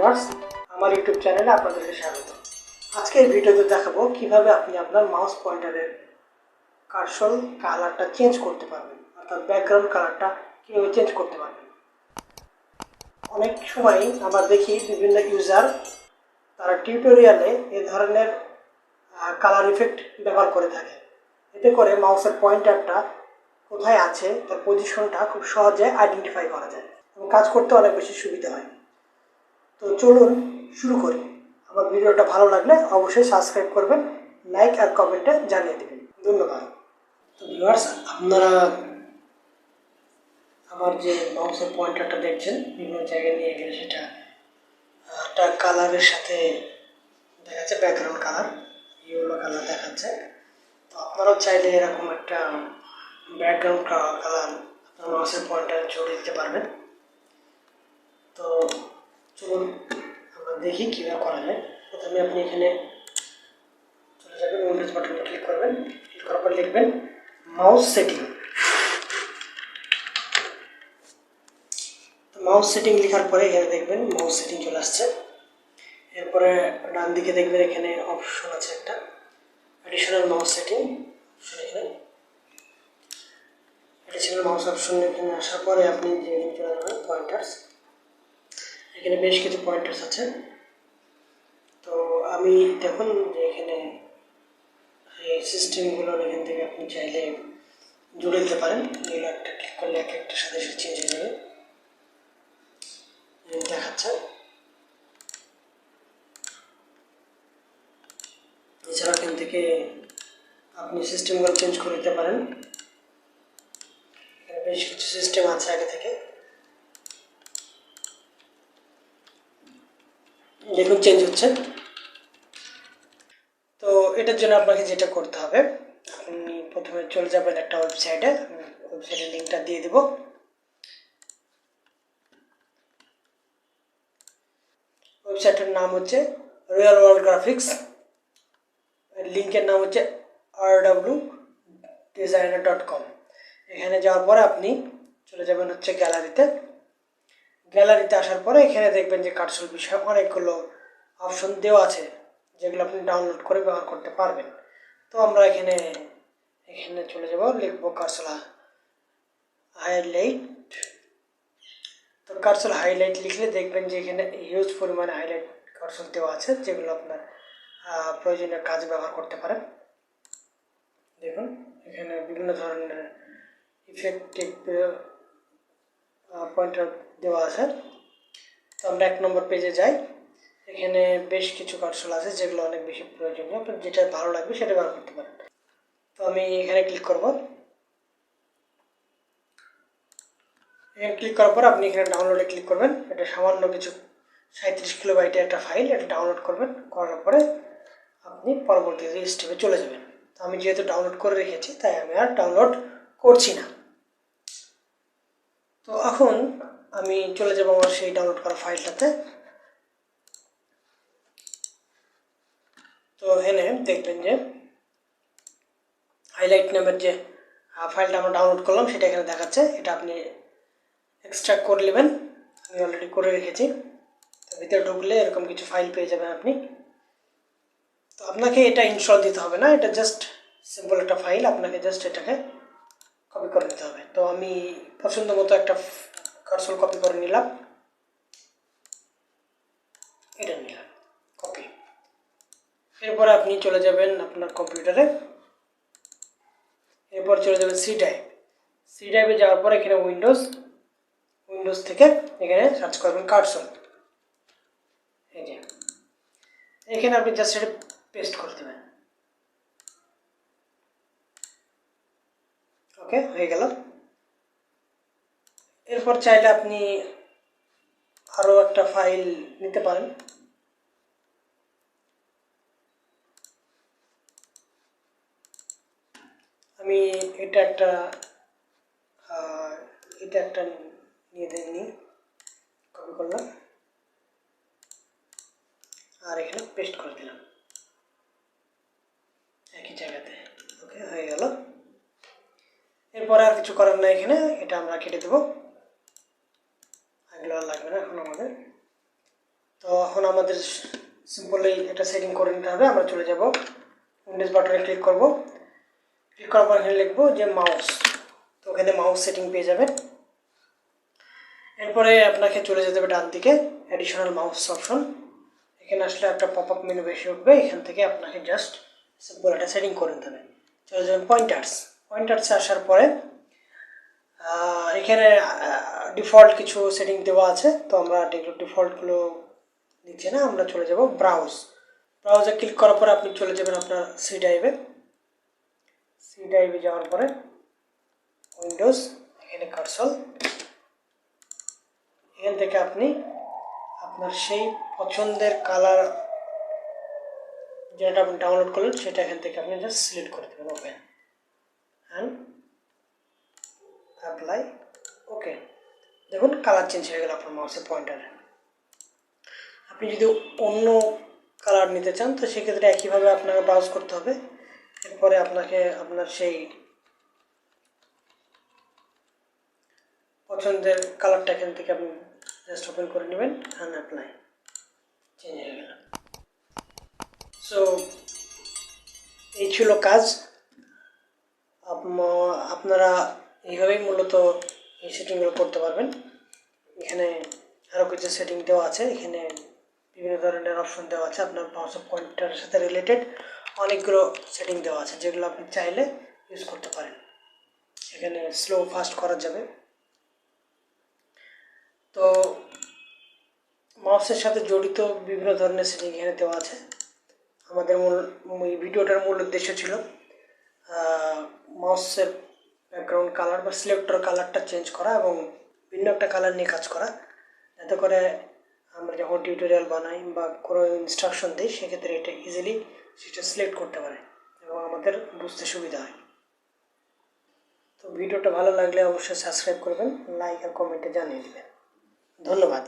Viewers, আমার YouTube চ্যানেলে আপনাদেরকে স্বাগত। আজকে এই ভিডিওতে দেখাবো কিভাবে আপনি আপনার মাউস পয়েন্টারের কার্সর কালারটা চেঞ্জ করতে পারবেন, অর্থাৎ ব্যাকগ্রাউন্ড কালারটা কীভাবে চেঞ্জ করতে পারবেন। অনেক সময় আমরা দেখি বিভিন্ন ইউজার তারা টিউটোরিয়ালে এ ধরনের কালার ইফেক্ট ব্যবহার করে থাকে। এতে করে মাউসের পয়েন্টারটা কোথায় আছে তার পজিশনটা খুব সহজে আইডেন্টিফাই করা যায় এবং কাজ করতে অনেক বেশি সুবিধা হয়। তো চলুন শুরু করি। আমার ভিডিওটা ভালো লাগলে অবশ্যই সাবস্ক্রাইব করবেন, লাইক আর কমেন্টে জানিয়ে দেবেন। ধন্যবাদ। তো ভিউয়ার্স, আপনারা আমার যে মাউসের পয়েন্টারটা দেখছেন বিভিন্ন জায়গায় নিয়ে গেলে সেটা একটা কালারের সাথে দেখাচ্ছে, ব্যাকগ্রাউন্ড কালার ইয়েলো কালার দেখাচ্ছে। তো আপনারাও চাইলে এরকম একটা ব্যাকগ্রাউন্ড কালার আপনার মাউসের পয়েন্টারে জড়িয়ে দিতে পারবেন। তো চলুন আমরা দেখি কীভাবে করা যায়। প্রথমে আপনি এখানে চলে যাবেন, উইন্ডোজ বাটনে ক্লিক করবেন, ক্লিক করার পর লিখবেন মাউস সেটিং। তো মাউস সেটিং লেখার পরে এখানে দেখবেন মাউস সেটিং চলে আসছে। এরপরে ডান দিকে দেখবেন এখানে অপশন আছে একটা অ্যাডিশনাল মাউস সেটিং অপশন। এখানে অ্যাডিশনাল মাউস অপশন এখানে আসার পরে আপনি যে চলে যাবেন পয়েন্টার্স। এখানে বেশ কিছু পয়েন্টার্স আছে। তো আমি দেখুন যে এখানে এই সিস্টেমগুলোর এখান থেকে আপনি চাইলে জুড়ে দিতে পারেন। এগুলো একটা ক্লিক করলে এক একটার সাথে চেঞ্জ হয়ে যাবে দেখাচ্ছে। এছাড়া এখান থেকে আপনি সিস্টেমগুলো চেঞ্জ করে দিতে পারেন। বেশ কিছু সিস্টেম আছে আগে থেকে, দেখুন চেঞ্জ হচ্ছে। তো এটার জন্য আপনাকে যেটা করতে হবে, আপনি প্রথমে চলে যাবেন একটা ওয়েবসাইটে, ওয়েবসাইটের লিঙ্কটা দিয়ে দেব। ওয়েবসাইটের নাম হচ্ছে রিয়েল ওয়ার্ল্ড গ্রাফিক্স, লিঙ্কের নাম হচ্ছে rwdesigner.com। এখানে যাওয়ার পরে আপনি চলে যাবেন হচ্ছে গ্যালারিতে। গ্যালারিতে আসার পরে এখানে দেখবেন যে কার্সর বিষয়ে অনেকগুলো অপশন দেওয়া আছে যেগুলো আপনি ডাউনলোড করে ব্যবহার করতে পারবেন। তো আমরা এখানে চলে যাব, লিখবো কার্সর হাইলাইট। তো কার্সর হাইলাইট লিখলে দেখবেন যে এখানে হিউজ পরিমাণে হাইলাইট কার্সর দেওয়া আছে যেগুলো আপনার প্রয়োজনীয় কাজে ব্যবহার করতে পারেন। দেখুন এখানে বিভিন্ন ধরনের ইফেক্টিভ পয়েন্টার দেওয়া আছে। তো আমরা 1 নম্বর পেজে যাই। এখানে বেশ কিছু কার্সর আছে যেগুলো অনেক বেশি প্রয়োজনীয়, আপনার যেটা ভালো লাগবে সেটা ব্যবহার করতে পারেন। তো আমি এখানে ক্লিক করব। এখানে ক্লিক করার পর আপনি এখানে ডাউনলোডে ক্লিক করবেন। এটা সামান্য কিছু 37 কিলোবাইটের একটা ফাইল, এটা ডাউনলোড করবেন। করার পরে আপনি পরবর্তী স্টেপে চলে যাবেন। তো আমি যেহেতু ডাউনলোড করে রেখেছি তাই আমি আর ডাউনলোড করছি না। তো এখন আমি চলে যাব আমার সেই ডাউনলোড করা ফাইলটাতে। তো এখানে দেখবেন যে হাইলাইট নামের যে ফাইলটা আমরা ডাউনলোড করলাম সেটা এখানে দেখাচ্ছে। এটা আপনি এক্সট্রাক্ট করে নেবেন, আমি অলরেডি করে রেখেছি। তো ভিতরে ঢুকলে এরকম কিছু ফাইল পেয়ে যাবেন আপনি। তো আপনাকে এটা ইনস্টল দিতে হবে না, এটা জাস্ট সিম্পল একটা ফাইল, আপনাকে জাস্ট এটাকে কপি করে নিতে হবে। তো আমি পছন্দ মতো একটা কার্সর কপি করে নিলাম, এটা নিলাম কপি। এরপরে আপনি চলে যাবেন আপনার কম্পিউটারে, এরপর চলে যাবেন সি ড্রাইভ। সি ড্রাইভে যাওয়ার পর এখানে উইন্ডোজ থেকে এখানে সার্চ করবেন কার্সর। এই যে এখানে আপনি জাস্ট এটা পেস্ট করে দেবেন। ওকে, হয়ে গেল। এরপর চাইলে আপনি আরও একটা ফাইল নিতে পারেন। আমি এটা একটা নিয়ে কপি করলাম আর এখানে পেস্ট করে দিলাম একই জায়গাতে। ওকে, হয়ে গেল। এরপরে আর কিছু করার না, এখানে এটা আমরা কেটে দেবো, এগুলো আর লাগবে না এখন আমাদের। তো এখন আমাদের সিম্পলি এটা সেটিং করে নিতে হবে। আমরা চলে যাব উইন্ডোজ বাটনে ক্লিক করব, ক্লিক করার পর এখানে লিখবো যে মাউস, তো ওখানে মাউস সেটিং পেয়ে যাবেন। এরপরে আপনাকে চলে যেতে হবে ডান দিকে অ্যাডিশনাল মাউস অপশন, এখানে আসলে একটা পপ আপ মেনু বেশি উঠবে, এখান থেকে আপনাকে জাস্ট সিম্পল একটা সেটিং করে নিতে হবে। চলে যাবেন পয়েন্টার্সে আসার পরে এখানে ডিফল্ট কিছু সেটিং দেওয়া আছে, তো আমরা ডিফল্টগুলো নিচে না, আমরা চলে যাব ব্রাউজে ক্লিক করার পরে আপনি চলে যাবেন আপনার সি ড্রাইভে যাওয়ার পরে উইন্ডোজ, এখানে কার্সল, এখান থেকে আপনি আপনার সেই পছন্দের কালার যেটা আপনি ডাউনলোড করলেন সেটা এখান থেকে আপনি জাস্ট সিলেক্ট করে দেবেন, ওপেন অ্যান্ড অ্যাপ্লাই। ওকে, দেখুন কালার চেঞ্জ হয়ে গেল আপনার মাউসের পয়েন্টারে। আপনি যদি অন্য কালার নিতে চান তো সেক্ষেত্রে একইভাবে আপনাকে ব্রাউজ করতে হবে, এরপরে আপনাকে আপনার সেই পছন্দের কালারটা এখান থেকে আপনি জাস্ট ওপেন করে নেবেন অ্যান্ড অ্যাপ্লাই, চেঞ্জ হয়ে গেল। সো এই ছিল কাজ। আপনারা এইভাবেই মূলত এই সেটিংগুলো করতে পারবেন। এখানে আরও কিছু সেটিং দেওয়া আছে, এখানে বিভিন্ন ধরনের অপশন দেওয়া আছে, আপনার মাউস পয়েন্টারের সাথে রিলেটেড অনেকগুলো সেটিং দেওয়া আছে যেগুলো আপনি চাইলে ইউজ করতে পারেন। এখানে স্লো ফাস্ট করা যাবে। তো মাউসের সাথে জড়িত বিভিন্ন ধরনের সেটিং এখানে দেওয়া আছে। আমাদের এই ভিডিওটার মূল উদ্দেশ্য ছিল মাউসের ব্যাকগ্রাউন্ড কালার বা সিলেক্টর কালারটা চেঞ্জ করা এবং ভিন্ন একটা কালার নিয়ে কাজ করা, যাতে করে আমরা যখন টিউটোরিয়াল বানাই বা কোনো ইনস্ট্রাকশন দিই সেক্ষেত্রে এটা ইজিলি সেটা সিলেক্ট করতে পারে এবং আমাদের বুঝতে সুবিধা হয়। তো ভিডিওটা ভালো লাগলে অবশ্যই সাবস্ক্রাইব করবেন, লাইক আর কমেন্টে জানিয়ে দেবেন। ধন্যবাদ।